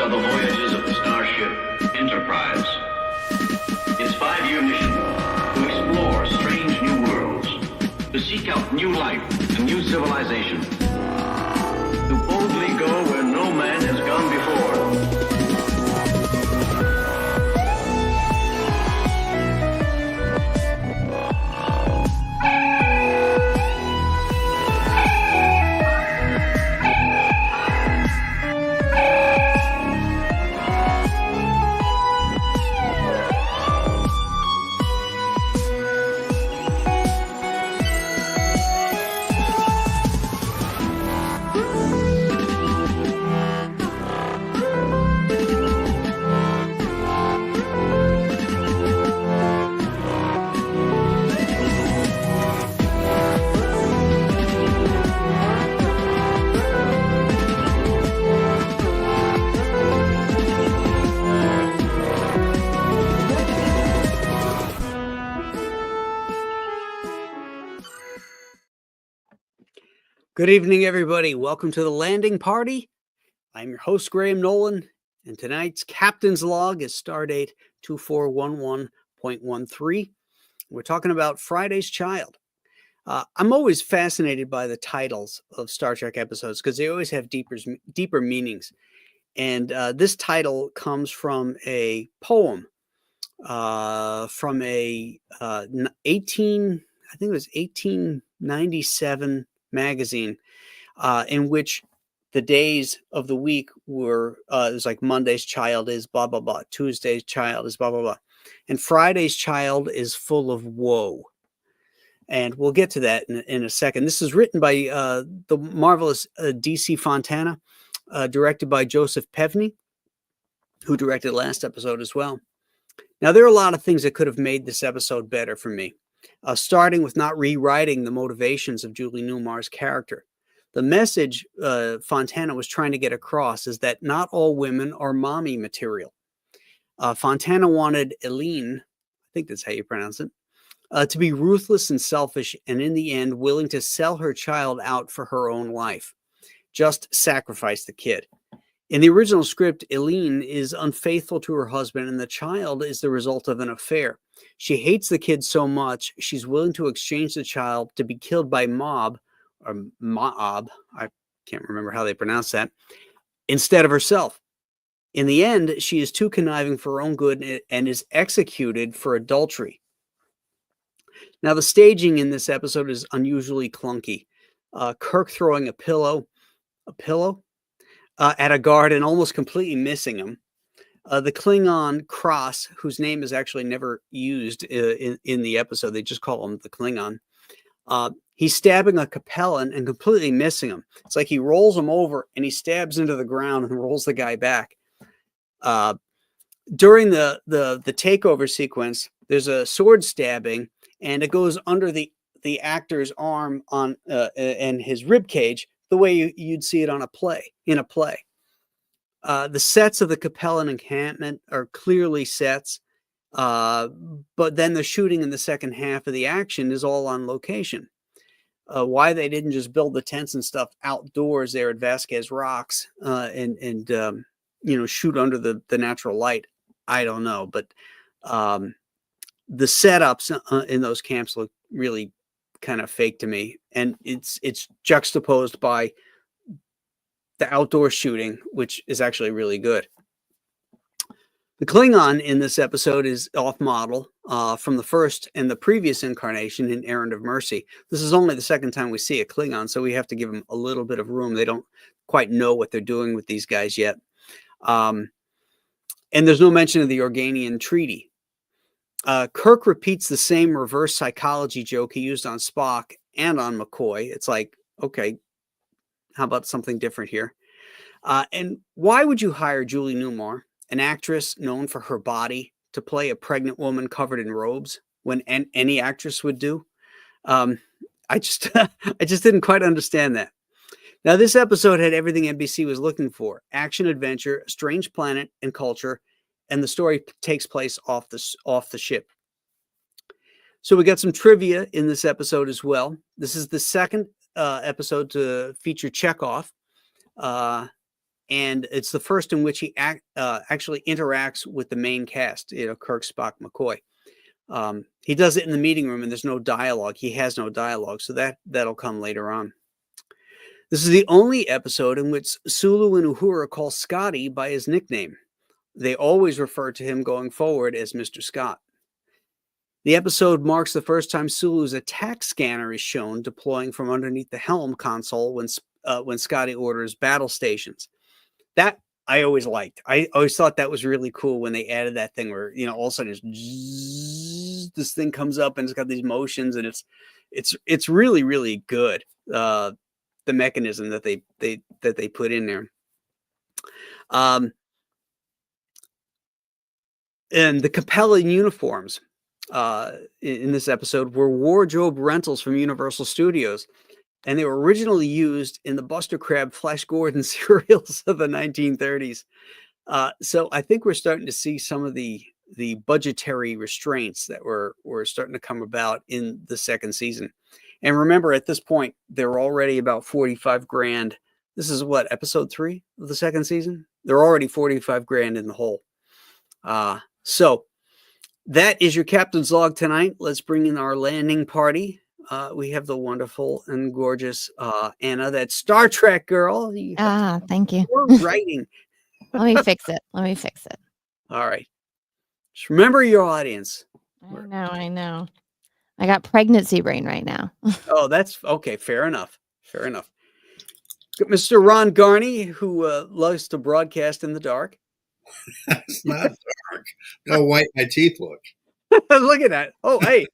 are the voyages of the starship Enterprise. Its 5-year mission: to explore strange new worlds, to seek out new life and new civilization, to boldly go where no man has gone before. Good evening, everybody. Welcome to the landing party. I'm your host, Graham Nolan, and tonight's Captain's Log is Stardate 2411.13. We're talking about Friday's Child. I'm always fascinated by the titles of Star Trek episodes because they always have deeper meanings. And this title comes from a poem from a 1897 magazine in which the days of the week were it was like Monday's child is blah blah blah, Tuesday's child is blah blah blah, and Friday's child is full of woe. And we'll get to that in a second. This is written by the marvelous DC Fontana, directed by Joseph Pevney, who directed last episode as well. Now, there are a lot of things that could have made this episode better for me. Starting with not rewriting the motivations of Julie Newmar's character. The message Fontana was trying to get across is that not all women are mommy material. Fontana wanted Eileen, I think that's how you pronounce it, to be ruthless and selfish, and in the end, willing to sell her child out for her own life. Just sacrifice the kid. In the original script, Eileen is unfaithful to her husband, and the child is the result of an affair. She hates the kid so much, she's willing to exchange the child to be killed by Mob, or Moab, I can't remember how they pronounce that, instead of herself. In the end, she is too conniving for her own good and is executed for adultery. Now, the staging in this episode is unusually clunky. Kirk throwing a pillow at a guard and almost completely missing him. The Klingon Cross, whose name is actually never used in the episode, they just call him the Klingon. He's stabbing a Capellan and completely missing him. It's like he rolls him over and he stabs into the ground and rolls the guy back. During the takeover sequence, there's a sword stabbing and it goes under the actor's arm on and his rib cage, the way you'd see it in a play. The sets of the Capellan encampment are clearly sets, but then the shooting in the second half of the action is all on location. Why they didn't just build the tents and stuff outdoors there at Vasquez Rocks and shoot under the natural light, I don't know. But the setups in those camps look really kind of fake to me, and it's juxtaposed by the outdoor shooting, which is actually really good. The Klingon in this episode is off model from the first and the previous incarnation in Errand of Mercy. This is only the second time we see a Klingon, so we have to give them a little bit of room. They don't quite know what they're doing with these guys yet. And there's no mention of the Organian Treaty. Kirk repeats the same reverse psychology joke he used on Spock and on McCoy. It's like, okay, how about something different here? And why would you hire Julie Newmar, an actress known for her body, to play a pregnant woman covered in robes when any actress would do? I just didn't quite understand that. Now, this episode had everything NBC was looking for: action, adventure, a strange planet and culture, and the story takes place off the ship. So we got some trivia in this episode as well. This is the second episode to feature Chekhov. and it's the first in which he actually interacts with the main cast. Kirk, Spock, McCoy. He does it in the meeting room, and there's no dialogue. He has no dialogue, so that'll come later on. This is the only episode in which Sulu and Uhura call Scotty by his nickname. They always refer to him going forward as Mr. Scott. The episode marks the first time Sulu's attack scanner is shown deploying from underneath the helm console when Scotty orders battle stations. That I always liked. I always thought that was really cool when they added that thing where, all of a sudden this thing comes up and it's got these motions, and it's really, really good. The mechanism that they put in there. And the compelling uniforms in this episode were wardrobe rentals from Universal Studios, and they were originally used in the Buster Crab Flash Gordon serials of the 1930s. So I think we're starting to see some of the budgetary restraints that were starting to come about in the second season. And remember, at this point, there were already about 45 grand. This is what, episode 3 of the second season? They're already 45 grand in the hole. So that is your captain's log tonight. Let's bring in our landing party. We have the wonderful and gorgeous Anna, that Star Trek girl. Thank you. Writing. Let me fix it. All right. Just remember your audience. I know. I got pregnancy brain right now. Oh, that's okay. Fair enough. Got Mr. Ron Garney, who loves to broadcast in the dark. It's not dark. How white my teeth look. Look at that. Oh, hey,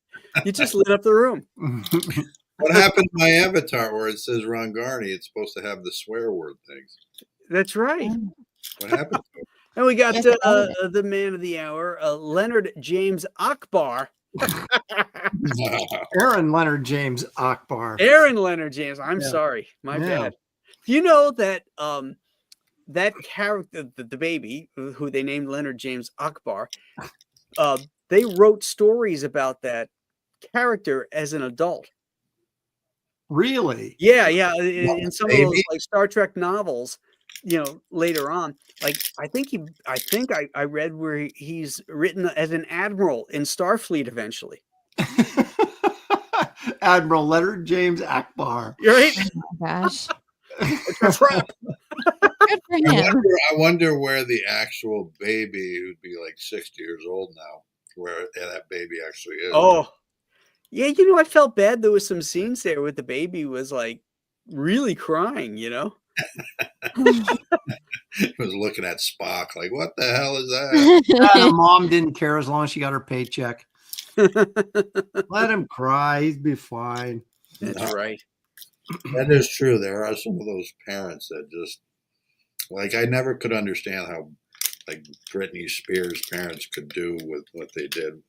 you just lit up the room. What happened to my avatar where it says Ron Garney? It's supposed to have the swear word things. That's right. What happened to it? And we got the man of the hour, Leonard James Akbar. Aaron Leonard James Akbar. Aaron Leonard James. I'm sorry. My bad. You know that that character, the baby, who they named Leonard James Akbar, they wrote stories about that character as an adult. Really? Yeah. In some of those like Star Trek novels, later on, like I think I read where he's written as an admiral in Starfleet eventually. Admiral Leonard James Akbar. You're right. Oh my gosh. It's a trap. Good for him. I wonder where the actual baby, who'd be like 60 years old now, where that baby actually is. Oh, yeah. I felt bad. There was some scenes there where the baby was like really crying, He was looking at Spock like, what the hell is that? The mom didn't care as long as she got her paycheck. Let him cry. He'd be fine. That's right. That is true. There are some of those parents that just, like, I never could understand how, like, Britney Spears' parents could do with what they did,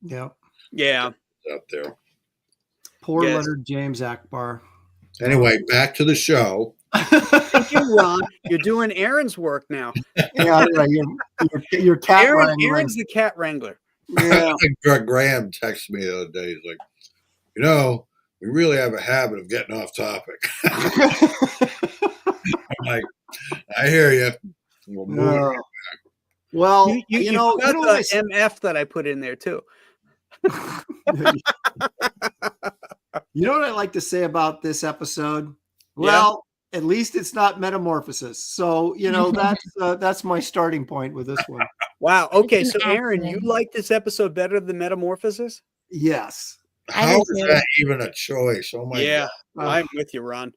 Yeah. Yeah. out there. Poor Leonard James Akbar. Anyway, back to the show. Thank you, Ron. You're doing Aaron's work now. Yeah, right. Your cat wrangling. Aaron's the cat wrangler. Yeah. Graham texted me the other day. He's like, we really have a habit of getting off topic. I'm like, I hear you. Well, you got the MF that I put in there too. You know what I like to say about this episode? Well, at least it's not Metamorphosis. So, that's my starting point with this one. Wow. Okay. So, Aaron, you like this episode better than Metamorphosis? Yes. How is that even a choice? Oh my God. I'm with you, Ron.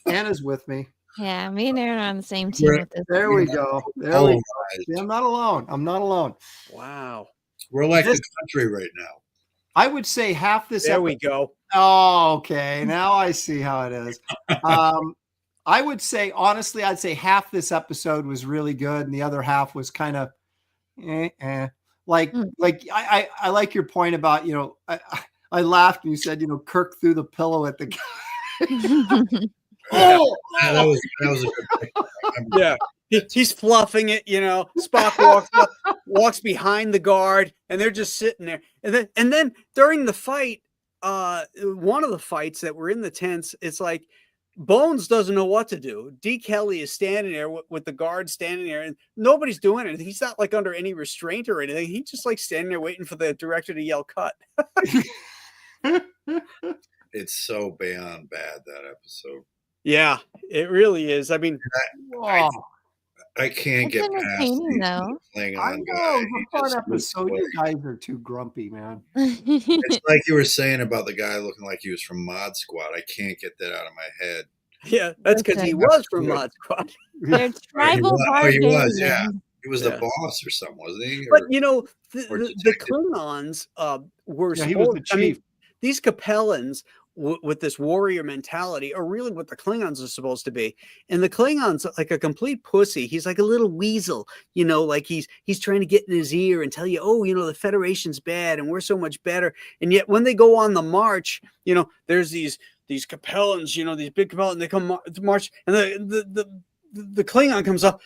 Anna's with me. Yeah, me and Aaron are on the same team with this. There we go. There we go. See, I'm not alone. Wow. We're like the country right now. I would say half this. There we go. Oh, okay. Now I see how it is. I would say, honestly, I'd say half this episode was really good, and the other half was kind of, Like I like your point about, I laughed and you said, Kirk threw the pillow at the guy. That was a good thing. Yeah. He's fluffing it, Spock walks behind the guard, and they're just sitting there. And then during the fight, one of the fights that were in the tents, it's like, Bones doesn't know what to do. D. Kelly is standing there with the guard standing there, and nobody's doing anything. He's not like under any restraint or anything. He's just like standing there waiting for the director to yell cut. It's so beyond bad, that episode. Yeah, it really is. I mean, I can't It's get past entertaining, though. Klingon I guy. know He the fun just looks episode. like- You guys are too grumpy, man. It's like you were saying about the guy looking like he was from Mod Squad. I can't get that out of my head. yeah, that's because he Listen. was from Mod Squad. They're tribal he was, yeah. barbarians. He was Yeah. the boss or something, wasn't he? But Or- you know, or the detective. Klingons were Yeah, he was the supposed. I mean, chief. these Capellans with this warrior mentality are really what the Klingons are supposed to be. And the Klingons, like a complete pussy. He's like a little weasel, you know, like he's trying to get in his ear and tell you, oh, you know, the Federation's bad and we're so much better. And yet when they go on the march, you know, there's these Capellans, you know, these big Capellans, they come to march, and the Klingon comes up,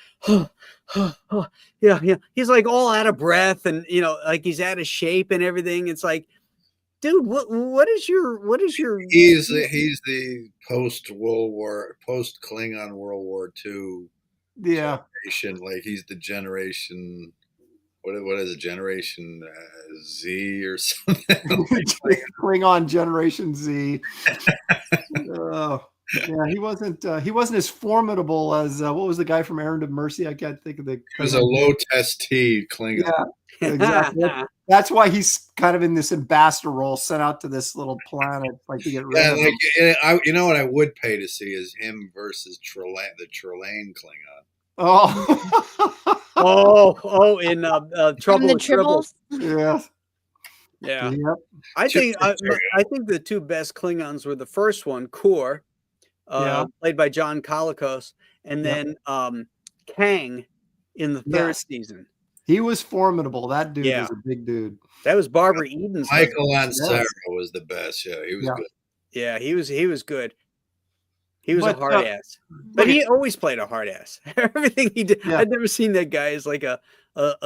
yeah. He's like all out of breath, and you know, like he's out of shape and everything. It's like, dude, what is your He's the post Klingon World War II Yeah. generation. Like he's the generation. What is it? Generation Z or something? Klingon Generation Z. Yeah, he wasn't as formidable as what was the guy from Errand of Mercy? I can't think of the. He was a low test T Klingon. Yeah, exactly. That's why he's kind of in this ambassador role, sent out to this little planet, like to get rid Yeah, of him. like you know what I would pay to see is him versus the Trelane Klingon. Oh, in From Trouble the with Tribbles. yeah. Yeah. Yep. I think the two best Klingons were the first one, Kor, Yeah. played by John Colicos, and Yep. then Kang in the third Yes. season. He was formidable. That dude Yeah. was a big dude. That was Barbara Eden's Michael husband. Ansara was the best. Yeah, he was Yeah. good. Yeah, he was good. He was But, a hard ass, but he always played a hard ass. Everything he did, Yeah. I'd never seen that guy as like a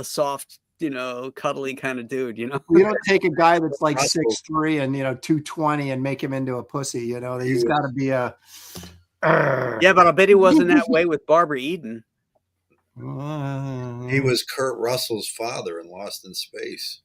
soft, you know, cuddly kind of dude. You know, You don't take a guy that's like Russell. 6'3" and 220 and make him into a pussy. You know, he's got to be a. Yeah. yeah, but I bet he wasn't that way with Barbara Eden. He was Kurt Russell's father in Lost in Space.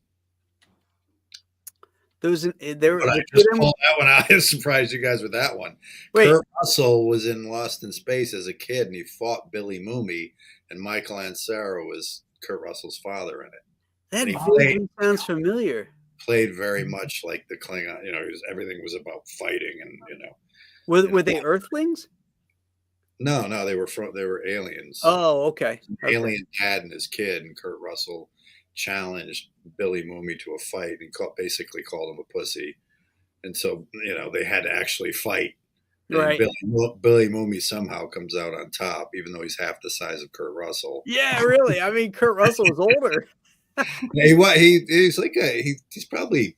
There was But I the just kid in- pulled that one out. I'm surprised you guys with that one. Wait. Kurt Russell was in Lost in Space as a kid, and he fought Billy Mooney, and Michael Ansara was Kurt Russell's father in it. that he vaguely sounds familiar. Played very much like the Klingon. You know, everything was about fighting, and you know. Were they Earthlings? No, they were aliens. Oh, okay. An alien dad and his kid, and Kurt Russell challenged Billy Mooney to a fight and basically called him a pussy. And so, you know, they had to actually fight. And Right. Billy Mooney somehow comes out on top, even though he's half the size of Kurt Russell. Yeah, really. I mean, Kurt Russell was older. He's probably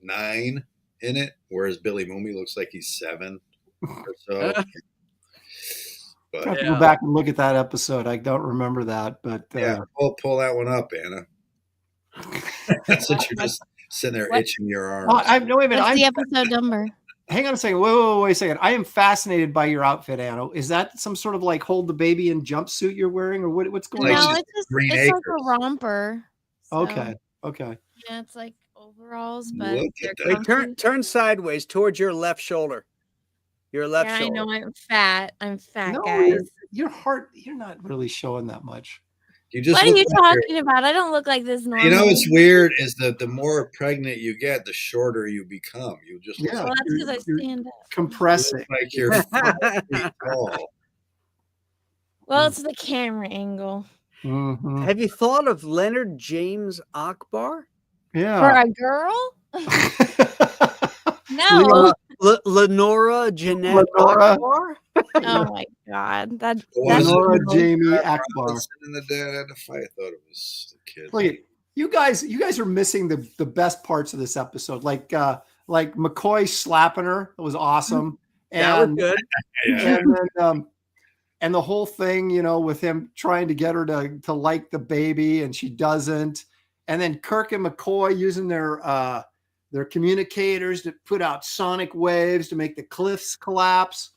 9 in it, whereas Billy Mooney looks like he's 7 or so. I But have to Yeah. go back and look at that episode. I don't remember that, but yeah, pull that one up, Anna. That's what you're just sitting there What? itching your arms. Oh, no, wait a minute. What's the episode number? Hang on a second. Wait a second. I am fascinated by your outfit, Anna. Is that some sort of like hold the baby in jumpsuit you're wearing, or what's going Like No, on? just it's Green like a Acres. romper. So, Okay. Yeah, it's like overalls, but Look they're at that. Wait, comfy. turn sideways towards your left shoulder. Your left Yeah, I shoulder. know I'm fat. I'm fat, No, guys. your heart, you're not really showing that much. You just What are look you like you're- talking about? I don't look like this normally. You know what's weird is that the more pregnant you get, the shorter you become. You just look Yeah. Well, that's because I You're- stand up. Compressing. like you're 5 feet tall. Well, it's the camera angle. Mhm. Have you thought of Leonard James Akbar? For Yeah. a girl? No. Lenora Jeanette Lenora. Akbar? Oh my god. Was That's it Laura no. Jamie Akbar. Robinson in the Dad had to fight. I thought it was the kid. Look, you guys are missing the best parts of this episode. Like McCoy slapping her. It was awesome. That was And good. Yeah. and then and the whole thing, with him trying to get her to like the baby, and she doesn't. And then Kirk and McCoy using their communicators to put out sonic waves to make the cliffs collapse.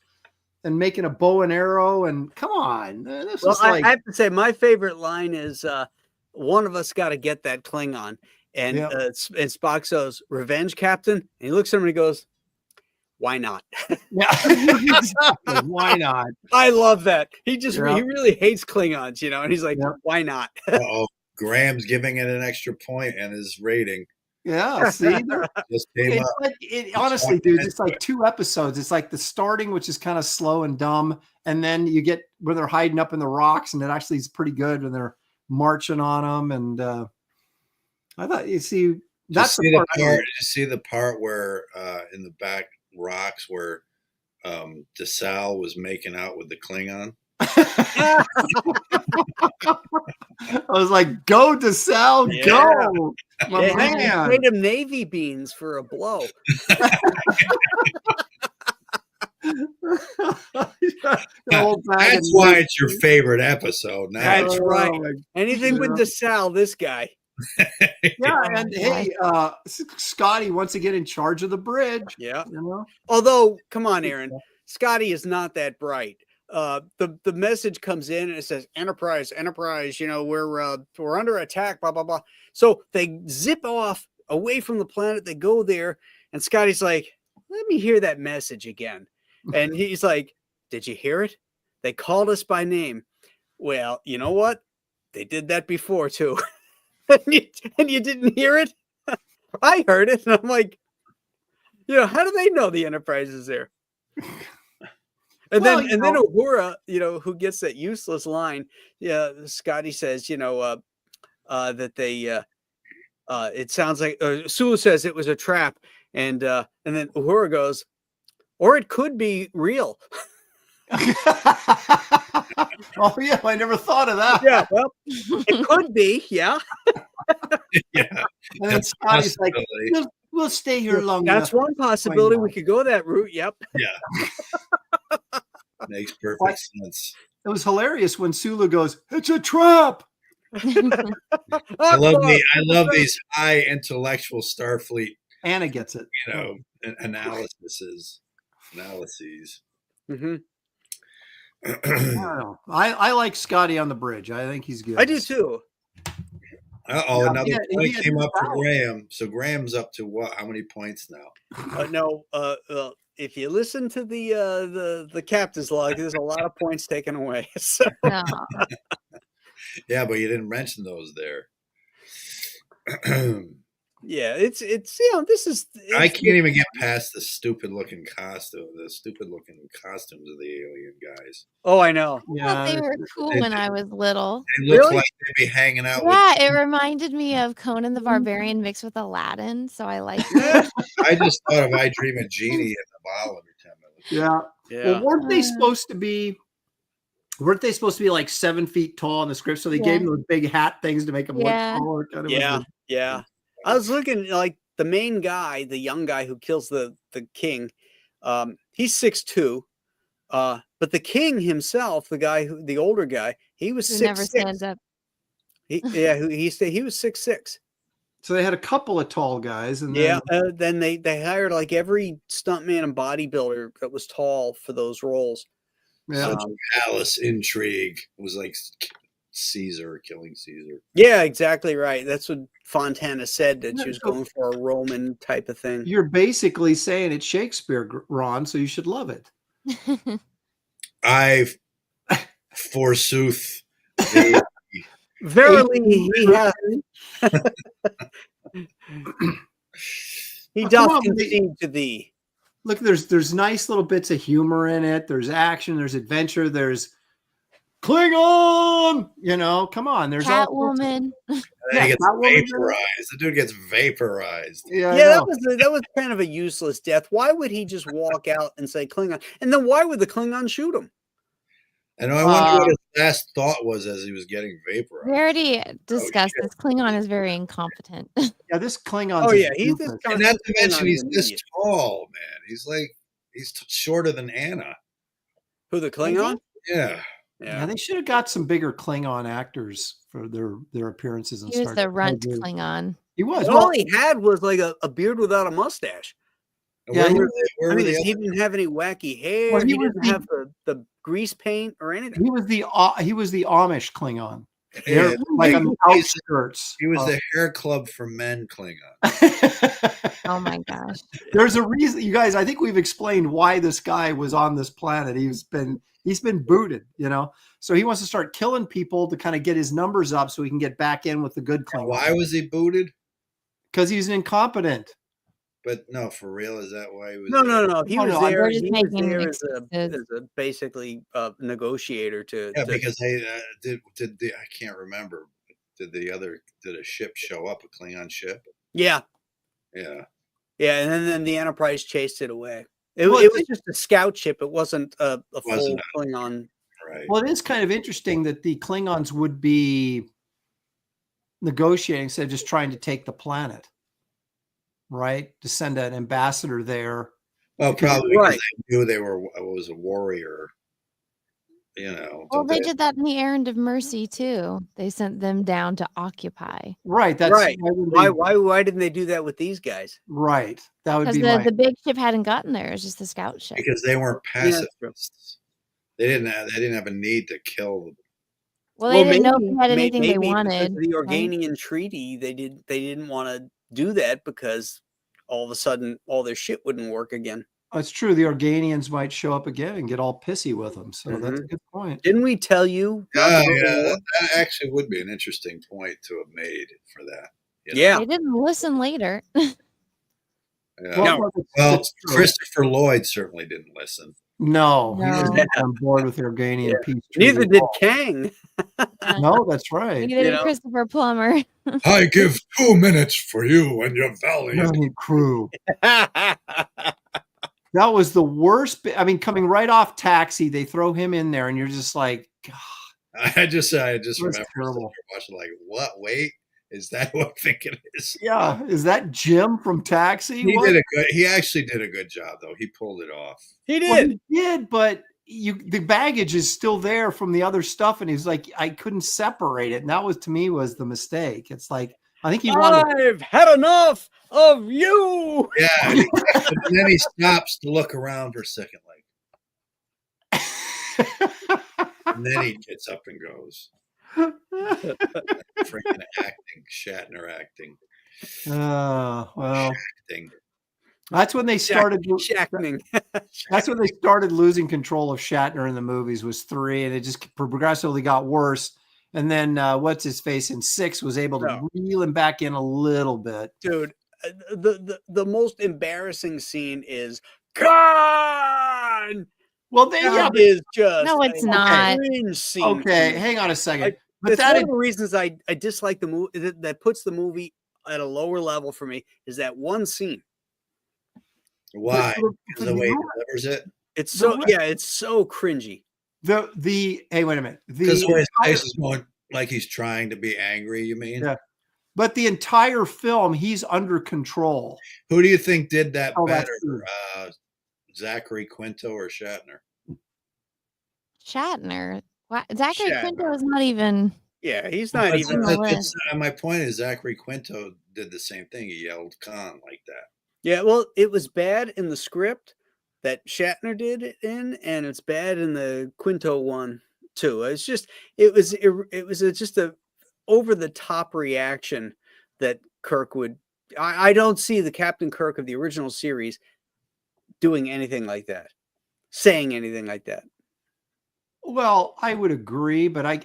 and making a bow and arrow. And come on, this Well, is like, I have to say, my favorite line is one of us got to get that Klingon. And, yeah. and Spock says, "Revenge, Captain." And he looks at him and he goes, "Why not?" Yeah. Exactly. Why not? I love that. He Yeah. really hates Klingons, and he's like, Yeah. "Why not?" Uh-oh. Graham's giving it an extra point and his rating Yeah. See, just came it's up. like, honestly, dude, it's like 2 episodes. It's like the starting, which is kind of slow and dumb, and then you get when they're hiding up in the rocks, and it actually is pretty good when they're marching on them. And I thought, you see, that's the part. Did you see the part where in the back rocks where DeSalle was making out with the Klingon? I was like, "Go DeSalle, Yeah. go, my Yeah, he man!" made him navy beans for a blow. That's why it's your favorite episode. Now. That's right. Oh, Anything with DeSalle, this guy. yeah, and hey, Scotty once again in charge of the bridge. Yeah. You know? Although, come on, Aaron, Scotty is not that bright. The message comes in and it says Enterprise, we're under attack, blah blah blah. So they zip off away from the planet. They go there, and Scotty's like, "Let me hear that message again." And he's like, "Did you hear it? They called us by name." Well, you know what? They did that before too. and you didn't hear it? I heard it, and I'm like, how do they know the Enterprise is there? And then Uhura, who gets that useless line, Scotty says, that they it sounds like Sulu says it was a trap, and then Uhura goes, or it could be real. Oh yeah, I never thought of that. Yeah, well, it could be, yeah. Yeah. And then Scotty's like, we'll stay here long That's enough. one possibility. We could go that route. Yep. Yeah. Makes perfect sense. It was hilarious when Sulu goes, "It's a trap." I love these high intellectual Starfleet. Anna gets it. Analyses. Mm-hmm. I don't know. I like Scotty on the bridge. I think he's good. I do too. Another point came up for Graham. So Graham's up to what? How many points now? No. If you listen to the captain's log, there's a lot of points taken away. So. Yeah, but you didn't mention those there. Yeah, it's this is. I can't even get past the stupid looking costumes of the alien guys. Oh, I know. I thought they were cool when I was little. They look like they'd be hanging out. Yeah, it reminded me of Conan the Barbarian mixed with Aladdin, so I liked it. I just thought of I Dream of Jeannie in the bottle every time I look. Yeah. Well, weren't they supposed to be like 7 feet tall in the script? So they gave them those big hat things to make them look taller. Yeah. I was looking like the main guy, the young guy who kills the king. He's 6'2", but the king himself, the older guy, he was 6'6". Never stands up. He was 6'6". So they had a couple of tall guys, and then they hired like every stuntman and bodybuilder that was tall for those roles. Yeah, palace intrigue. It was like Caesar killing Caesar. Yeah, exactly right. That's what Fontana said, that she was going for a Roman type of thing. You're basically saying it's Shakespeare, Ron, so you should love it. I forsooth. Verily, he hath. He doth concede to thee. Look, there's nice little bits of humor in it. There's action. There's adventure. There's Klingon. Come on. There's Catwoman. He gets vaporized. The dude gets vaporized. Yeah, that was kind of a useless death. Why would he just walk out and say Klingon? And then why would the Klingon shoot him? And I wonder what his last thought was as he was getting vaporized. We already discussed this. Klingon is very incompetent. Yeah, this Klingon. Oh yeah, he's this. And not to mention he's this tall, man. He's shorter than Anna. Who, the Klingon? Yeah. Yeah, they should have got some bigger Klingon actors for their appearances. He was the runt Klingon. He was. All he had was like a beard without a mustache. Yeah, Where he were was- they? Where I were mean, the he other? didn't have any wacky hair. Well, he he was didn't the- have the grease paint or anything. he was the Amish Klingon. Yeah, They're like on the he's- outskirts. he was of- the hair club for men Klingon. Oh my gosh. There's a reason, you guys. I think we've explained why this guy was on this planet. He's been booted, So he wants to start killing people to kind of get his numbers up, so he can get back in with the good Klingon. Why was he booted? Because he's incompetent. But no, for real, is that why he was? No, there? no. He Oh, was no, I'm- there. We're just He was making there excuses. as a basically negotiator to. Yeah, to- because they did the I can't remember. Did a ship show up, a Klingon ship? yeah, Yeah. and then the Enterprise chased it away. It Well, was just a scout ship. It wasn't a full Wasn't Klingon. Right. Well, it is kind of interesting that the Klingons would be negotiating instead of just trying to take the planet, right? To send an ambassador there. Well, probably because Right. they knew they was a warrior. Well, they did that in the Errand of Mercy too. They sent them down to occupy Right. That's Right. why would Why? they- Why didn't they do that with these guys? Right. That would because be the, my. the big ship hadn't gotten there. It was just the scout ship. because they weren't Yeah, that's true. pacifists. They didn't have a need to kill. Well, they didn't know if maybe- they had anything they maybe because wanted. of the right? Organian Treaty, they didn't want to do that because all of a sudden all their shit wouldn't work again. It's true. The Organians might show up again and get all pissy with them. So that's a good point. Didn't we tell you? not Yeah, to go to yeah, war? that actually would be an interesting point to have made for that. Yeah. They didn't listen later. Yeah. No. Well, it's true. Christopher Lloyd certainly didn't listen. No, he No. wasn't on board with the Organian Yeah. peace treaty. Neither at did all. Kang. No, that's right. Neither did know? Christopher Plummer. I give 2 minutes for you and your valiant. Brilliant crew. That was the worst. I mean, coming right off Taxi, they throw him in there, and you're just like, God, I just was remember terrible. watching like, what? Wait, is that who I think it is? yeah, is that Jim from Taxi? What? He actually did a good job though. He pulled it off. He Well, did. he did, but the baggage is still there from the other stuff, and he's like, I couldn't separate it, and that was the mistake. It's like I think he wanted. I've had enough of you. Yeah, and then he stops to look around for a second, like, and then he gets up and goes. Freaking acting, Shatner acting. Well, Acting. that's when they started. Shackning. That's when they started losing control of Shatner in the movies. Was 3, and it just progressively got worse. And then what's his face in 6 was able to No. reel him back in a little bit. Dude, the most embarrassing scene is Khan. Well, they That is just No, it's a not. cringe scene. okay. to me. Hang on a second. I- but It's that one is, of the reasons I dislike the movie that puts the movie at a lower level for me is that one scene. Why? but Because the way he delivers it. It's The so way- it's so cringy. the hey, wait a minute. Because the way his entire- face is going, like he's trying to be angry. You mean? Yeah. But the entire film, he's under control. Who do you think did that Oh, that's better, true. Zachary Quinto or Shatner? Shatner. Wow. Zachary Shatner. Quinto is not even. Yeah, he's not But even. on the list. my point is Zachary Quinto did the same thing. He yelled Khan like that. Yeah, well, it was bad in the script that Shatner did it in, and it's bad in the Quinto one too. It's just it was just a over the top reaction that Kirk would. I don't see the Captain Kirk of the original series doing anything like that, saying anything like that. Well, I would agree, but I'm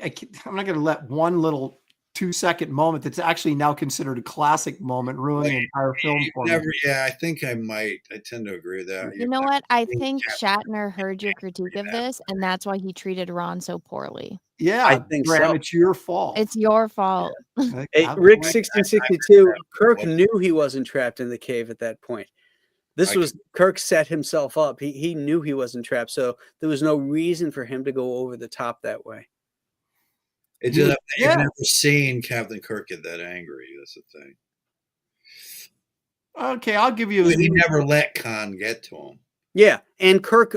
not going to let one little 2-second moment that's actually now considered a classic moment ruin the entire film for me. Yeah, I think I might. I tend to agree with that. You know what? I think Captain Shatner heard your critique of this, and that's why he treated Ron so poorly. Yeah, I think Graham, so. it's your fault. It's your fault. Like, Hey, I'm- Rick, I- 1662. Kirk What? knew he wasn't trapped in the cave at that point. This I was Kirk set himself up. He knew he wasn't trapped, so there was no reason for him to go over the top that way. It just, Yeah. I've never seen Captain Kirk get that angry. That's the thing. Okay, I'll give you. He never let Khan get to him. Yeah, and Kirk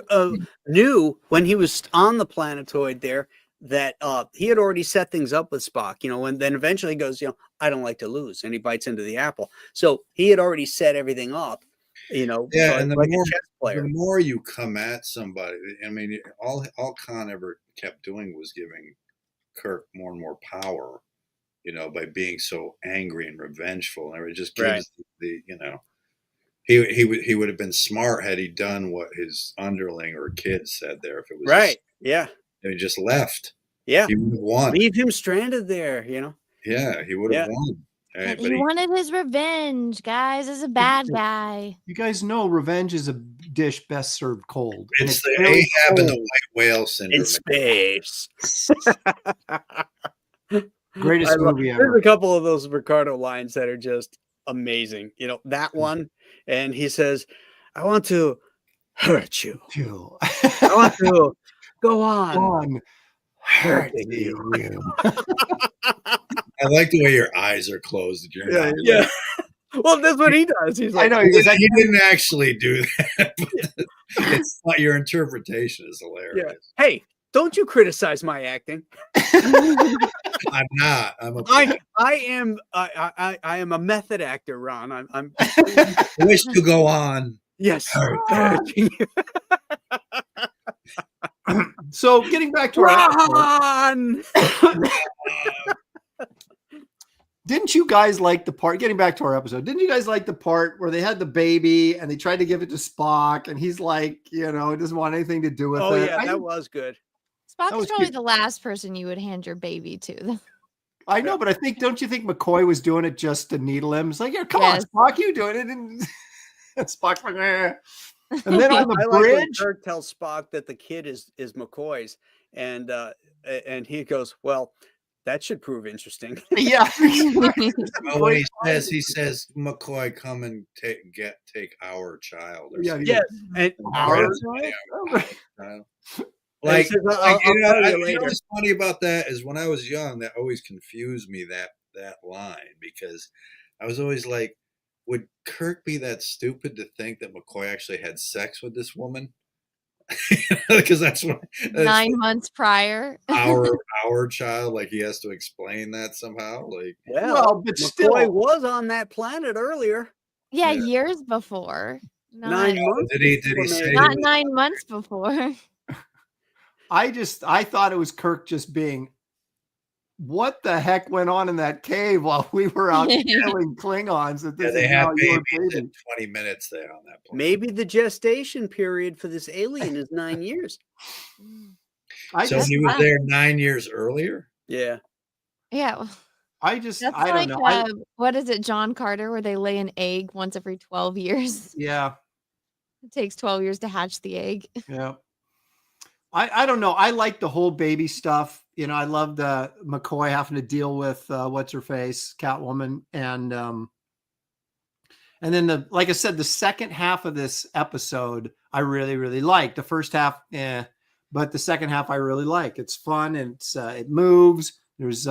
knew when he was on the planetoid there that he had already set things up with Spock. And then eventually he goes, I don't like to lose, and he bites into the apple. So he had already set everything up. Yeah, and like a chess the player. more you come at somebody, I mean, all Khan ever kept doing was giving Kirk more and more power, by being so angry and revengeful, and it just Right. gives he would have been smart had he done what his underling or kid said there. If it was Right. Yeah. he just left, Yeah. he would have won. Leave him stranded there, Yeah, he would have won. But he wanted his revenge, guys. As a bad guy. You guys know revenge is a dish best served cold. It's the Ahab and the white whale syndrome. In space. Greatest movie ever. There's a couple of those Ricardo lines that are just amazing. That one, and he says, "I want to hurt you. I want to go on hurting you." I like the way your eyes are closed. Yeah. Well, that's what he does. He's like, I know. He didn't actually do that. It's not, your interpretation is hilarious. Yeah. Hey, don't you criticize my acting. I'm not. I am a method actor, Ron. I'm I wish to go on. Yes. So getting back to Ron! Didn't you guys like the part, getting back to our episode, didn't you guys like the part where they had the baby and they tried to give it to Spock and he's like, doesn't want anything to do with it? Oh, yeah, that was good. Spock's probably the last person you would hand your baby to. I know, but don't you think McCoy was doing it just to needle him? It's like, yeah, come on, Spock, you doing it. And Spock's like, eh. And then on the bridge, like Kirk tells Spock that the kid is McCoy's, and he goes, "Well, that should prove interesting." Yeah. Well, when he says, "McCoy, come and take our child." Or yes, and our child. Like, what's funny about that is when I was young, that always confused me, that line, because I was always like, would Kirk be that stupid to think that McCoy actually had sex with this woman? Because that's 9 months prior. our child, like he has to explain that somehow. Like, well, but McCoy was on that planet earlier. Yeah, years before. 9 months. Did he say not 9 months before? I thought it was Kirk just being, what the heck went on in that cave while we were out killing Klingons? That this they have babies in 20 minutes there on that point. Maybe the gestation period for this alien is 9 years. So he was there 9 years earlier? Yeah. Yeah. I don't know. What is it, John Carter, where they lay an egg once every 12 years? Yeah. It takes 12 years to hatch the egg. Yeah. I don't know. I like the whole baby stuff. I love the McCoy having to deal with what's her face, Catwoman, and then like I said, the second half of this episode I really, really like. The first half, but the second half I really like. It's fun and it moves. There's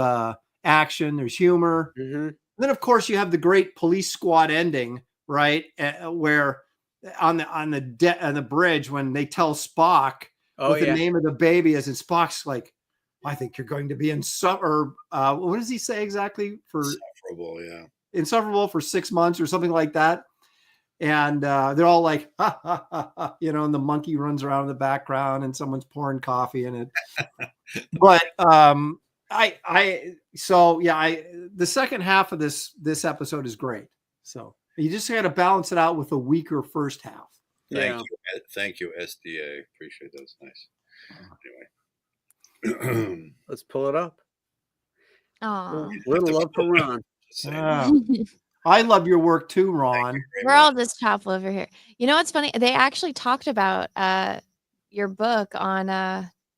action. There's humor. Mm-hmm. Then of course you have the great police squad ending, right? Where on the bridge when they tell Spock. The name of the baby is, and Spock's like, I think you're going to be insufferable. What does he say exactly? Insufferable, yeah. Insufferable for 6 months or something like that. And they're all like, ha, ha, ha, ha, and the monkey runs around in the background and someone's pouring coffee in it. But the second half of this episode is great. So you just got to balance it out with a weaker first half. Thank you, SDA. Appreciate that. It's nice. Anyway, let's pull it up. Oh, little love for Ron. I love your work too, Ron. We're all just top over here. You know what's funny? They actually talked about your book on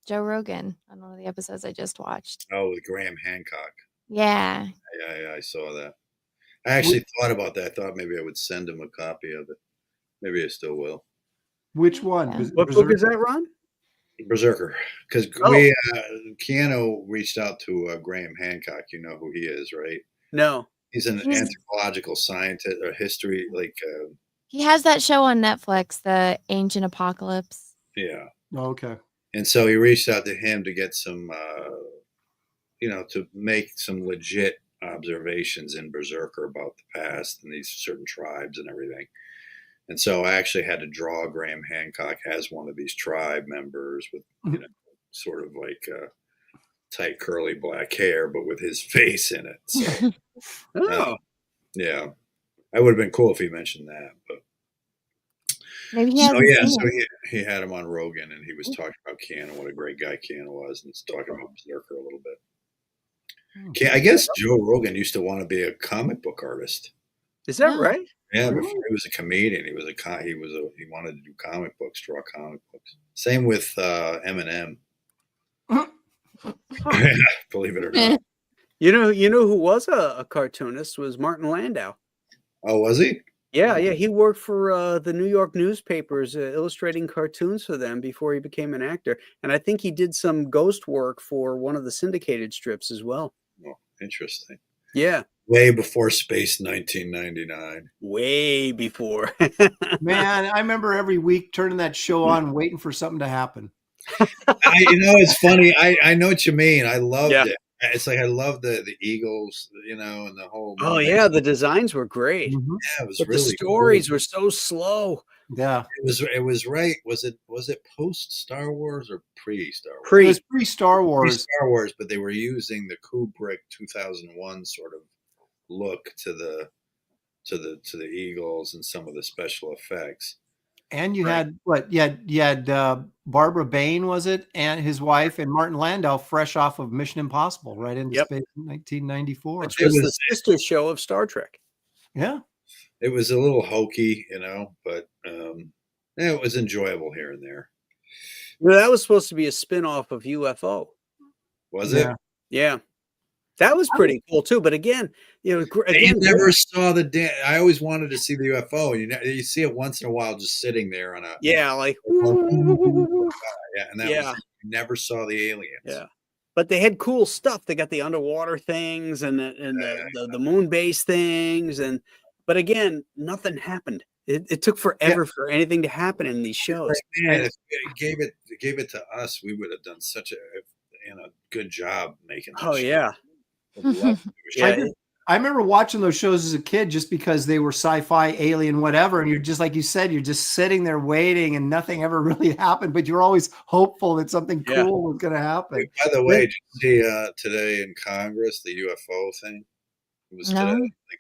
Joe Rogan on one of the episodes I just watched. Oh, with Graham Hancock. Yeah. Yeah, I saw that. I actually thought about that. I thought maybe I would send him a copy of it. Maybe I still will. Which one? Yeah. What book is that, Ron? Berserker. Because Keanu reached out to Graham Hancock. You know who he is, right? No. He's an anthropological scientist or history. He has that show on Netflix, The Ancient Apocalypse. Yeah. Oh, okay. And so he reached out to him to get some, to make some legit observations in Berserker about the past and these certain tribes and everything. And so I actually had to draw Graham Hancock as one of these tribe members with, sort of like tight curly black hair, but with his face in it. So, yeah, that would have been cool if he mentioned that. But Maybe he so hasn't yeah, seen so it. he had him on Rogan, and he was talking about Cannon, what a great guy Cannon was, and talking about Berserker a little bit. I guess Joe Rogan used to want to be a comic book artist. Is that right? Yeah, before he was a comedian, he wanted to do comic books, draw comic books. Same with Eminem. Believe it or not. You know who was a cartoonist was Martin Landau. Oh, was he? Yeah, he worked for the New York newspapers, illustrating cartoons for them before he became an actor. And I think he did some ghost work for one of the syndicated strips as well. Oh, interesting. Yeah. Way before Space 1999. Way before. Man, I remember every week turning that show on, waiting for something to happen. It's funny. I know what you mean. I loved it. It's like I love the Eagles, and the whole. Oh yeah, the designs were great. Mm-hmm. Yeah, it was but really. The stories cool. were so slow. Yeah, it was right. Was it post Star Wars or pre Star Wars? It was pre Star Wars. Pre-Star Wars, but they were using the Kubrick 2001 sort of look to the Eagles and some of the special effects. And you had what? You had Barbara Bain, was it, and his wife, and Martin Landau, fresh off of Mission Impossible, right into space in 1994. Which was the sister show of Star Trek. Yeah, it was a little hokey, but it was enjoyable here and there. That was supposed to be a spin-off of UFO. Was it? Yeah. That was pretty cool too, but again, you never saw I always wanted to see the UFO. You see it once in a while, just sitting there on a like and that was, you never saw the aliens. Yeah, but they had cool stuff. They got the underwater things and the moon base things, but again, nothing happened. It took forever for anything to happen in these shows. Man, if it gave it to us, we would have done such a good job making. Oh yeah. I remember watching those shows as a kid just because they were sci-fi, alien, whatever. And you're just, like you said, you're just sitting there waiting and nothing ever really happened, but you're always hopeful that something cool was going to happen. By the way, did you see today in Congress, the UFO thing? It was today.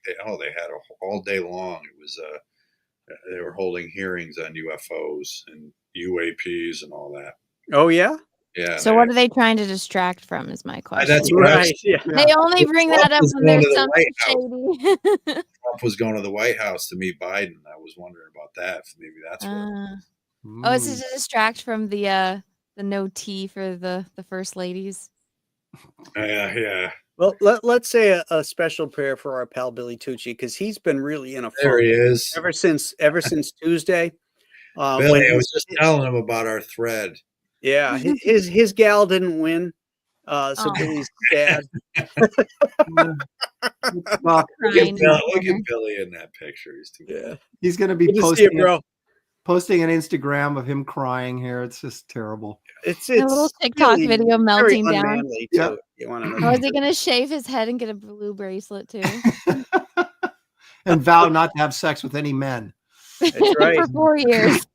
They had all day long. It was, they were holding hearings on UFOs and UAPs and all that. Oh, yeah? Yeah. So what are they trying to distract from is my question. That's right. They only bring that up when there's something shady. Trump was going to the White House to meet Biden. I was wondering about that. Maybe that's what. Oh, is it to distract from the no tea for the first ladies? Yeah. Well, let's say a special prayer for our pal Billy Tucci, because he's been really in a funk. There he is. Ever since Tuesday. Billy, I was just telling him about our thread. Yeah, his gal didn't win, so Billy's sad. Look at Billy in that picture. He's too bad. He's going to be posting an Instagram of him crying here. It's just terrible. It's a little TikTok really video melting down. Yeah. You want to know? Oh, is he going to shave his head and get a blue bracelet too? And vow not to have sex with any men. That's right. For 4 years.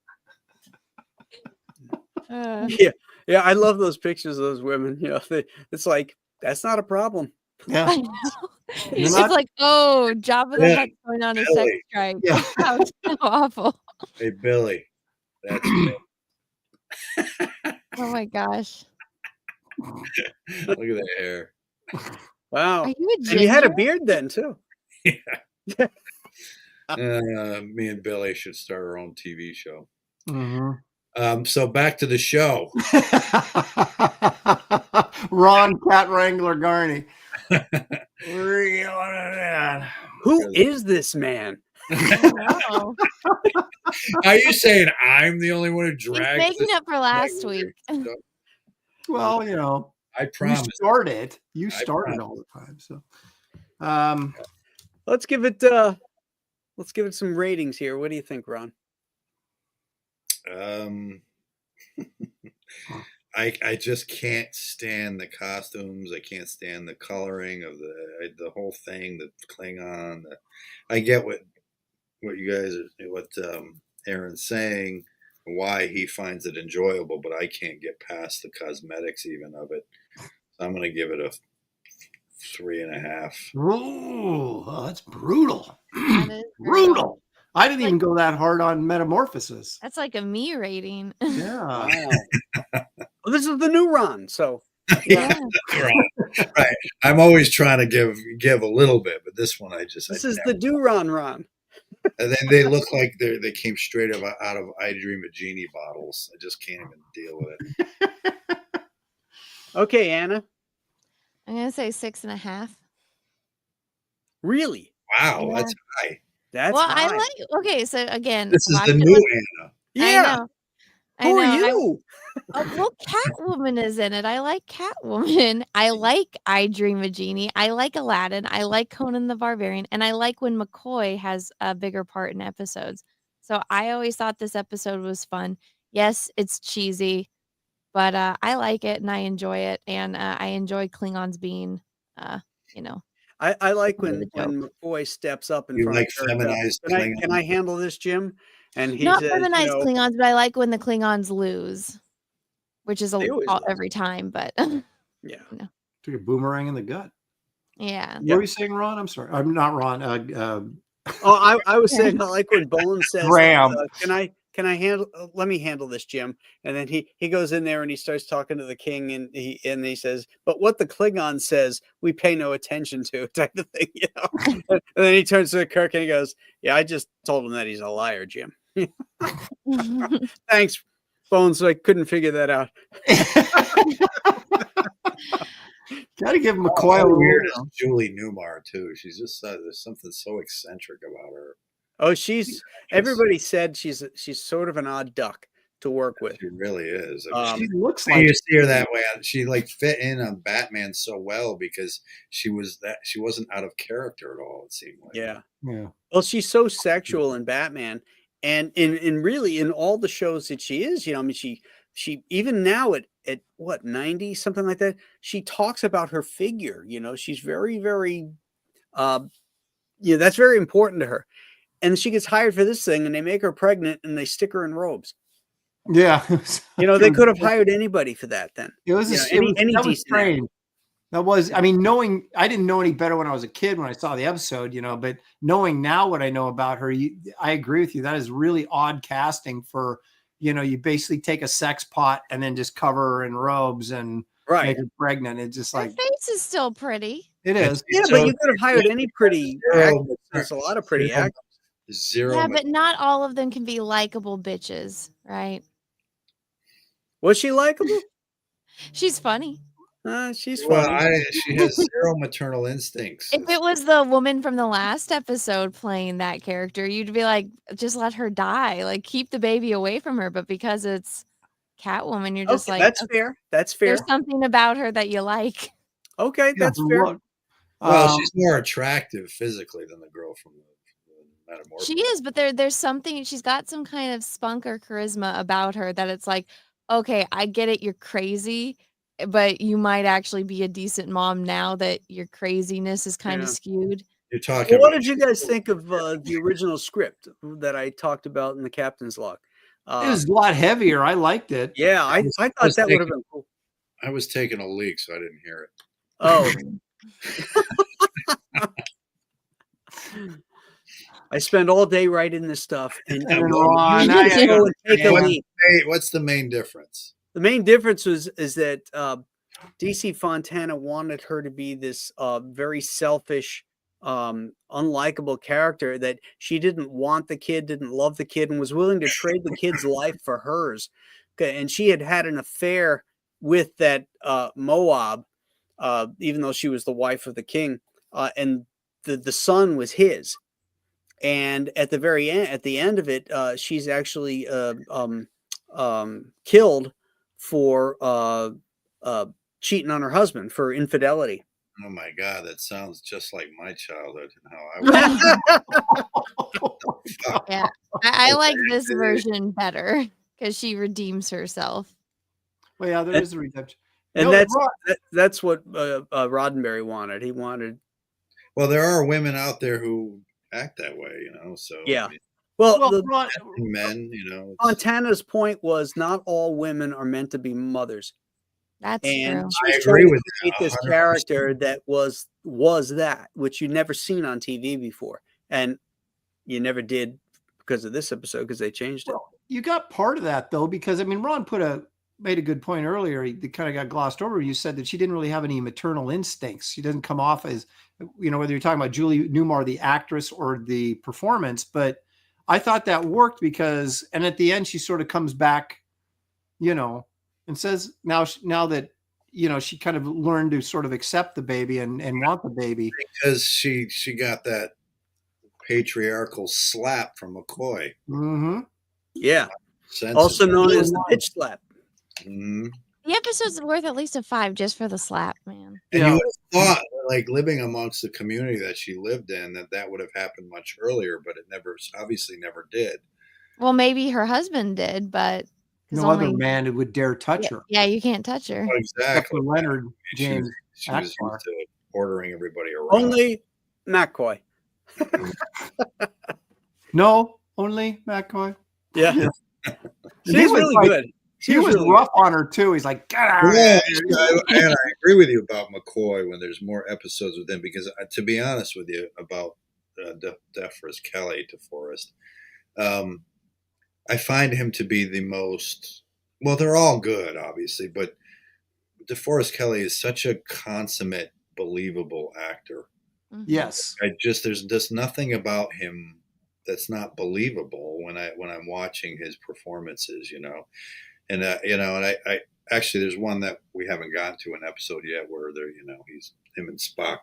Yeah, I love those pictures of those women. It's like that's not a problem. Yeah, it's like, oh, Jabba the Hutt's going on a sex strike. Yeah, that was so awful. Hey, Billy, that's me. Oh my gosh! Look at the hair. Wow, are you a ginger? And you had a beard then too. Yeah. Me and Billy should start our own TV show. Mm-hmm. So back to the show. Ron Cat Wrangler Garney. Who is this man? Oh, Are you saying I'm the only one who drags? He's making up for last week. Well, I promise. You started all the time. So, let's give it some ratings here. What do you think, Ron? I just can't stand the costumes. I can't stand the coloring of the whole thing, the Klingon. I get what what you guys are, what Aaron's saying, why he finds it enjoyable, but I can't get past the cosmetics even of it. So I'm going to give it a 3.5. Ooh, oh, that's brutal. That is Brutal. I didn't Like- even go that hard on Metamorphosis. That's like a me rating. Yeah. Wow. Well, this is the new Ron, so Yeah. Right. I'm always trying to give a little bit, but this one this is the do Ron. And then they look like they came straight out of I Dream of Jeannie bottles. I just can't even deal with it. Okay, Anna. I'm gonna say 6.5. Really? Wow, Yeah. that's high. That's Well, high. I like. Okay, so again, This is watch the it new with- Anna. Yeah. I Who know. are I- you? well, Catwoman is in it. I like Catwoman. I like I Dream of Jeannie. I like Aladdin. I like Conan the Barbarian, and I like when McCoy has a bigger part in episodes. So I always thought this episode was fun. Yes, it's cheesy, but I like it and I enjoy it, and I enjoy Klingons being, you know, I like part of the when McCoy steps up in You front like of her. feminized Can I handle this, Jim? And he not says, feminized Klingons, but I like when the Klingons lose, which is They always lose. every time. But yeah. Took a boomerang in the gut. yeah, What were you saying, Ron? I'm sorry. I'm not Ron. Oh, I was saying I like when Bones says, Graham. can I handle? Let me handle this, Jim. And then he goes in there and he starts talking to the king, and he says, "But what the Klingon says, we pay no attention to," type of thing, you know. And then he turns to Kirk and he goes, "Yeah, I just told him that he's a liar, Jim." Thanks, Bones. I couldn't figure that out. Got to give McCoy a weird little. is Julie Newmar too. She's just there's something so eccentric about her. Oh, everybody said she's sort of an odd duck to work with. She really is. She looks You like see her that way. She like fit in on Batman so well because she wasn't out of character at all. It seemed like. Yeah. Yeah. Well, she's so sexual in Batman, and in really in all the shows that she is, you know, I mean, she even now at what 90 something like that, she talks about her figure. You know, she's very that's very important to her. And she gets hired for this thing, and they make her pregnant, and they stick her in robes. Yeah. You know, they could have hired anybody for that then. It was, any that was decent actor. strange. That was, I mean, I didn't know any better when I was a kid when I saw the episode, you know, but knowing now what I know about her, I agree with you. That is really odd casting for, you know, you basically take a sex pot and then just cover her in robes and make her pregnant. It's just her like, face is still pretty. it is. Yeah, but you could have hired any pretty actress. There's a lot of pretty actors. Yeah, but not all of them can be likable bitches, right? Was she likable? She's funny. She's funny. She has zero maternal instincts. If it was the woman from the last episode playing that character, you'd be like, just let her die. Like, keep the baby away from her. But because it's Catwoman, you're just like, that's fair. That's fair. There's something about her that you like. Okay, that's fair. Well, she's more attractive physically than the girl from the Metamorphosis. She is, but there's something. She's got some kind of spunk or charisma about her that it's like, okay, I get it. You're crazy, but you might actually be a decent mom now that your craziness is kind of skewed. You're talking. Well, what did you guys think of the original script that I talked about in the captain's log? It was a lot heavier. I liked it. Yeah, I thought that would have been cool. I was taking a leak, so I didn't hear it. Oh. I spend all day writing this stuff, and take a leak. What's the main difference? The main difference is that DC Fontana wanted her to be this very selfish, unlikable character, that she didn't want the kid, didn't love the kid, and was willing to trade the kid's life for hers. Okay, and she had an affair with that Moab, even though she was the wife of the king, and the son was his. And at the very end, at the end of it, she's actually killed for cheating on her husband, for infidelity. Oh my God, that sounds just like my childhood and how I was. Yeah, I like this version better because she redeems herself. Well, yeah, there is a redemption. And that's what Roddenberry wanted. He wanted. Well, there are women out there who act that way, So Yeah. I mean, Well, men, Montana's point was not all women are meant to be mothers. That's And true. she was trying to create this character that was that, which you'd never seen on TV before. And you never did because of this episode, because they changed it. Well, you got part of that though, because I mean, Ron made a good point earlier. He kind of got glossed over. You said that she didn't really have any maternal instincts. She doesn't come off as, whether you're talking about Julie Newmar, the actress, or the performance. But I thought that worked because, and at the end, she sort of comes back, and says now that, she kind of learned to sort of accept the baby and want the baby. Because she got that patriarchal slap from McCoy. Mm-hmm. Yeah. Also known as the bitch slap. Mm-hmm. The episode's worth at least a 5 just for the slap, man. And you would have thought, like living amongst the community that she lived in, that would have happened much earlier, but it obviously never did. Well, maybe her husband did, but no other man who would dare touch her. Yeah, you can't touch her. Oh, exactly. Leonard James. She was used to ordering everybody around. Only McCoy. No, only McCoy. Yeah. She's really good. He was really rough on her too. He's like, get out of here. And I agree with you about McCoy when there's more episodes with him, because to be honest with you about DeForest Kelly, I find him to be the most, well, they're all good, obviously, but DeForest Kelly is such a consummate, believable actor. Yes. There's just nothing about him that's not believable when I'm watching his performances, And I actually, there's one that we haven't gotten to an episode yet where they're, him and Spock,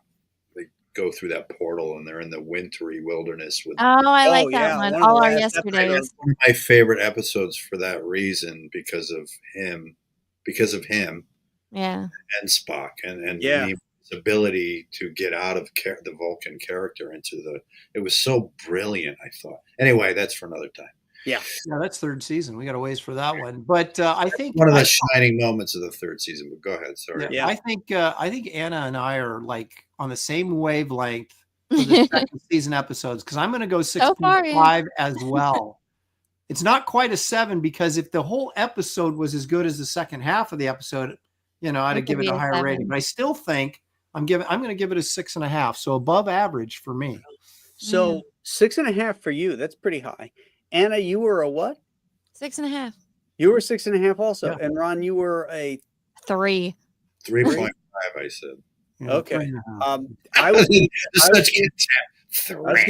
they go through that portal and they're in the wintry wilderness with. I like that one. All Our Yesterdays. One of my favorite episodes for that reason, because of him. Yeah. And Spock and his ability to get out of the Vulcan character it was so brilliant, I thought. Anyway, that's for another time. Yeah, that's third season. We got a ways for that one, but I think one of the shining moments of the third season. But go ahead, sorry. Yeah. I think Anna and I are like on the same wavelength for the second season episodes, because I'm going to go 6.5 as well. It's not quite a 7, because if the whole episode was as good as the second half of the episode, I'd give it a higher rating. But I still think I'm going to give it a 6.5, so above average for me. So 6.5 for you. That's pretty high. Anna, you were a what? 6.5. You were 6.5 also. Yeah. And Ron, you were a 3. 3.5, I said. Yeah, okay. I was going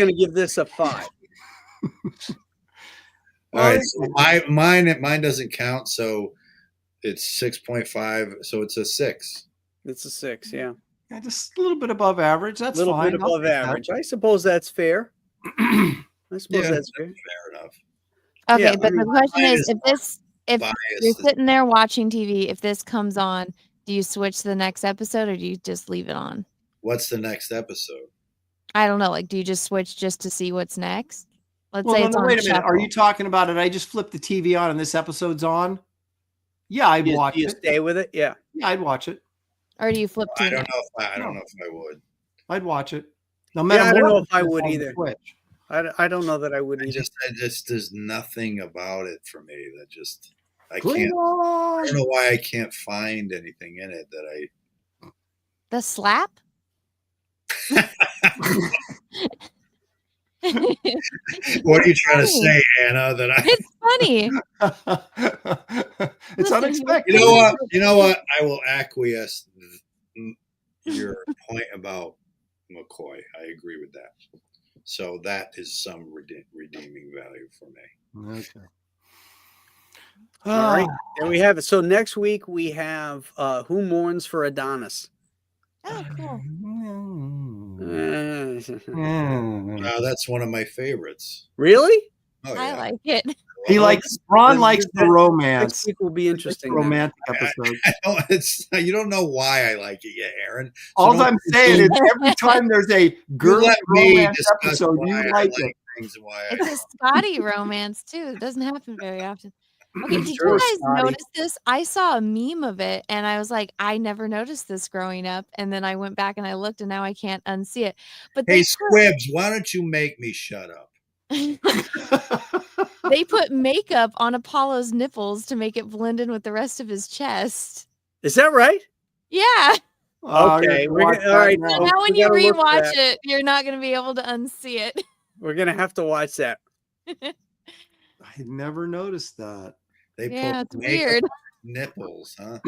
to give this a 5. All right. So mine doesn't count. So it's 6.5. So it's a 6. It's a 6. Yeah. Yeah, just a little bit above average. That's a little fine. bit above average. I suppose that's fair. That's fair. Fair enough. Okay, but the question is, if you're sitting there watching TV, if this comes on, do you switch to the next episode or do you just leave it on? What's the next episode? I don't know. Like, do you just switch just to see what's next? Let's say it's on. Wait a minute. Are you talking about it? I just flipped the TV on and this episode's on? Yeah, I'd watch it. You stay with it? Yeah. Yeah, I'd watch it. Or do you flip to I don't know if I would. I'd watch it. No matter I don't know if I would either. Switch. I don't know that I would either. There's nothing about it for me that I don't know why I can't find anything in it that The slap? What are you trying to say, Anna? It's funny. It's unexpected. You know what? I will acquiesce your point about McCoy. I agree with that. So that is some redeeming value for me. Okay. All right. There we have it. So next week we have Who Mourns for Adonis. Oh, cool. That's one of my favorites. Really? Oh, yeah. I like it. Ron likes the romance. Next week will be interesting. Romantic episode. You don't know why I like it yet, Aaron. So all I'm saying is every time there's a girl romance episode, you like it. It's a Scotty romance too. It doesn't happen very often. Okay, did Sure. you guys Scotty. notice this? I saw a meme of it and I was like, I never noticed this growing up. And then I went back and I looked and now I can't unsee it. But Hey, Squibs, why don't you make me shut up? they put makeup on Apollo's nipples to make it blend in with the rest of his chest. Is that right? Yeah. Okay, we're all right. So folks, now when we you gotta look for rewatch that. it, you're not going to be able to unsee it. We're gonna have to watch that. I never noticed that. They Yeah, put it's makeup weird. on nipples, huh?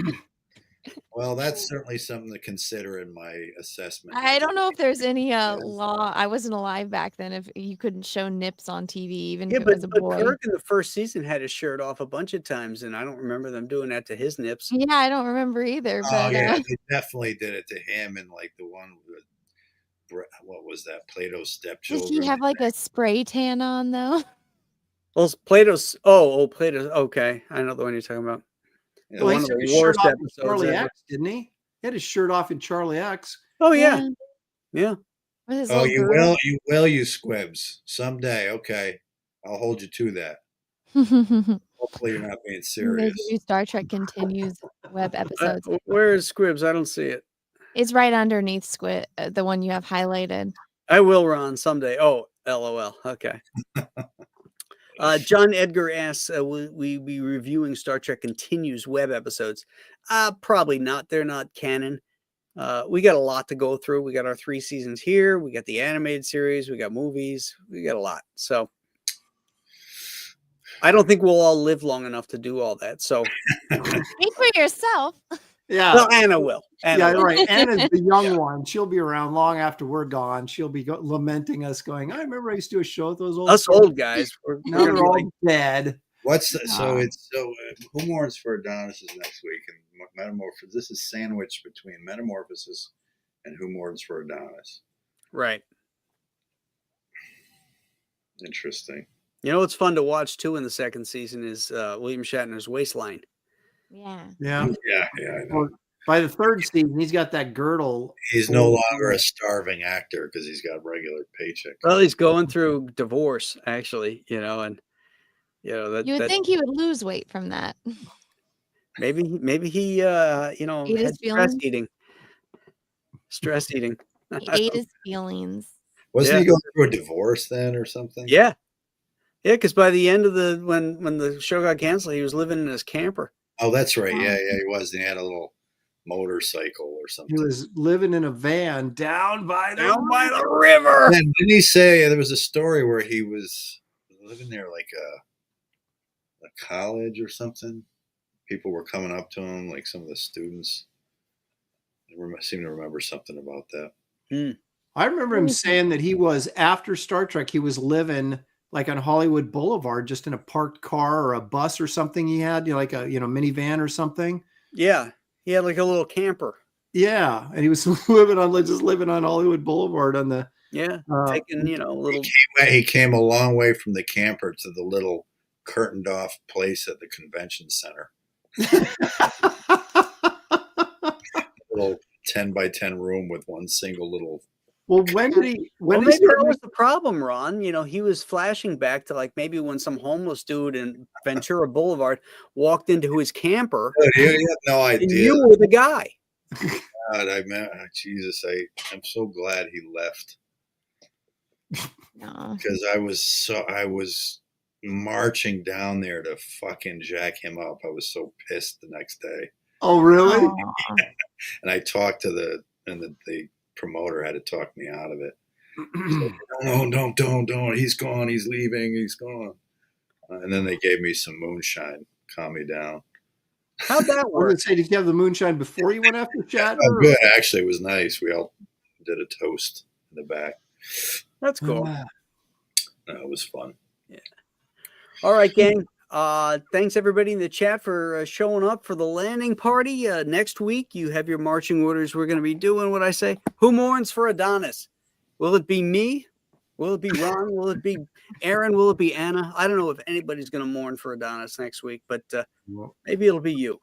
Well, that's certainly something to consider in my assessment. I don't know if there's any law. I wasn't alive back then. If you couldn't show nips on TV, even Yeah, if it but, was a but boy. Kirk in the first season had his shirt off a bunch of times, and I don't remember them doing that to his nips. Yeah, I don't remember either. Oh But yeah, they definitely did it to him, and like the one with what was that? Plato's did stepchildren. he have like a spray tan on though? Well, Plato's. Oh, Plato's. Okay, I know the one you're talking about. Yeah, Well, One he of took the his shirt worst off in episodes Charlie ever. X, didn't he? He had his shirt off in Charlie X. Oh yeah, yeah. With his Oh, little you girl. will, you Squibs. Someday, okay. I'll hold you to that. They Hopefully you're not being give serious. you Star Trek Continues web episodes. Where is Squibs? I don't see it. It's right underneath Squid, the one you have highlighted. I will, Ron, someday. Oh, LOL. Okay. John Edgar asks, will we be reviewing Star Trek Continues web episodes? Probably not. They're not canon. We got a lot to go through. We got our 3 seasons here. We got the animated series. We got movies. We got a lot. So I don't think we'll all live long enough to do all that. So Speak for yourself. Yeah. well, Anna will. Anna will. Right. Anna's the young one. She'll be around long after we're gone. She'll be lamenting us, going, "I remember I used to do a show with those old Us old guys. Now We're they're gonna be all like, dead." Who mourns for Adonis is next week, and Metamorphosis. This is sandwiched between Metamorphosis and Who Mourns for Adonis. right. Interesting. You know what's fun to watch too in the second season is William Shatner's Waistline. Yeah. Yeah. Yeah, I know. Well, by the third season, he's got that girdle. He's no longer a starving actor because he's got regular paycheck. Well, he's going through divorce, actually, and that You would think he would lose weight from that. maybe he Ate his had stress feelings? eating. Stress eating. He ate his feelings. Wasn't Yeah. he going through a divorce then or something? Yeah. Yeah, because by the end of when the show got canceled, he was living in his camper. Oh, that's right. Oh. Yeah, he was. And he had a little motorcycle or something. He was living in a van down by the river. And didn't he say there was a story where he was living there like a college or something? People were coming up to him, like some of the students. I seem to remember something about that. I remember him saying that he was, after Star Trek, he was living like on Hollywood Boulevard, just in a parked car or a bus or something he had, like a minivan or something. Yeah. He had like a little camper. Yeah. And he was living on Hollywood Boulevard on the taking, little He came a long way from the camper to the little curtained off place at the convention center. Little 10 by 10 room with one single little. Well, when did he that was the problem, Ron. He was flashing back to like maybe when some homeless dude in Ventura Boulevard walked into his camper. You have no idea. And you were the guy. God, Jesus, I'm so glad he left. No. Because I was marching down there to fucking jack him up. I was so pissed the next day. Oh, really? And I talked to the promoter had to talk me out of it. Like, no, don't. He's gone. He's leaving. He's gone. And then they gave me some moonshine, calm me down. How'd that I was work? gonna say, did you have the moonshine before you went after Shatner? Oh, good. Actually, it was nice. We all did a toast in the back. That's cool. It was fun. Yeah. All right, gang. Thanks everybody in the chat for showing up for the landing party. Next week, you have your marching orders. We're going to be doing what I say. Who mourns for Adonis? Will it be me? Will it be Ron? Will it be Aaron? Will it be Anna? I don't know if anybody's going to mourn for Adonis next week, but maybe it'll be you.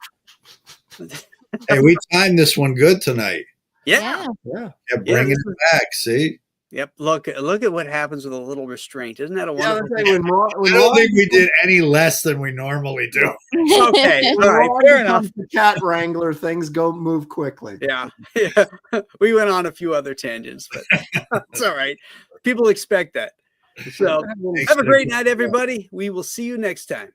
Hey, we timed this one good tonight. Yeah. Yeah. Bringing it back. See, Yep. Look at what happens with a little restraint. Isn't that a wonderful thing? When I don't think we did any less than we normally do. Okay. All right. Fair enough. The cat wrangler, things move quickly. Yeah. Yeah. We went on a few other tangents, but it's all right. People expect that. So have a great night, everybody. We will see you next time.